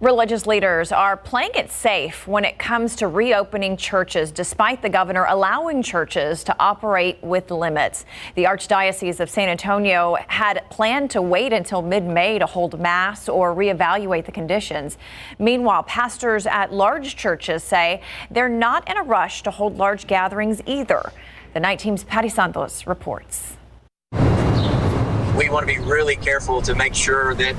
Religious leaders are playing it safe when it comes to reopening churches, despite the governor allowing churches to operate with limits. The Archdiocese of San Antonio had planned to wait until mid-May to hold Mass or reevaluate the conditions. Meanwhile, pastors at large churches say they're not in a rush to hold large gatherings either. The Night Team's Patty Santos reports. We want to be really careful to make sure that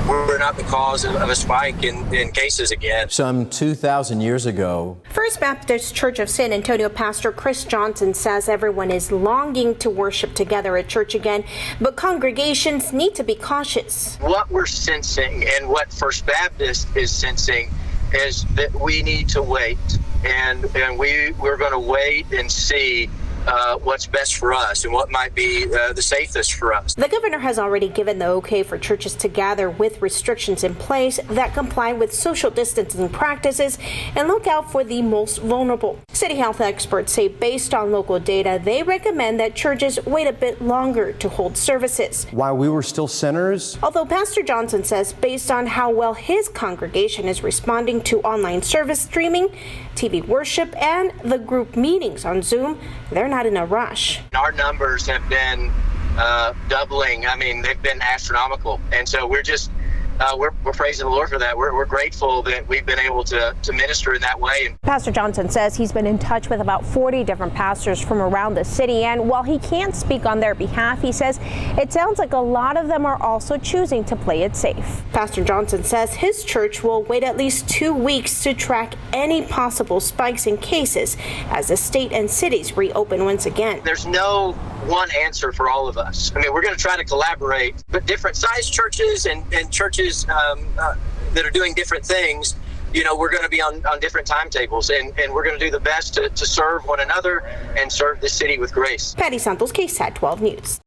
we're not the cause of a spike in cases again. Some 2,000 years ago, First Baptist Church of San Antonio Pastor Chris Johnson says everyone is longing to worship together at church again, but congregations need to be cautious. What we're sensing and what First Baptist is sensing is that we need to wait, and we're going to wait and see what's best for us and what might be the safest for us. The governor has already given the okay for churches to gather with restrictions in place that comply with social distancing practices and look out for the most vulnerable. City health experts say based on local data, they recommend that churches wait a bit longer to hold services. while we were still sinners, Although Pastor Johnson says based on how well his congregation is responding to online service streaming, TV worship, and the group meetings on Zoom, they're not in a rush. Our numbers have been doubling. I mean, they've been astronomical. And so we're just, we're praising the Lord for that. We're grateful that we've been able to minister in that way. Pastor Johnson says he's been in touch with about 40 different pastors from around the city, and while he can't speak on their behalf, he says it sounds like a lot of them are also choosing to play it safe. Pastor Johnson says his church will wait at least 2 weeks to track any possible spikes in cases as the state and cities reopen once again. There's no one answer for all of us. I mean, we're going to try to collaborate, but different size churches and churches that are doing different things, you know, we're going to be on different timetables, and we're going to do the best to serve one another and serve the city with grace. Patty Santos, KSAT 12 News.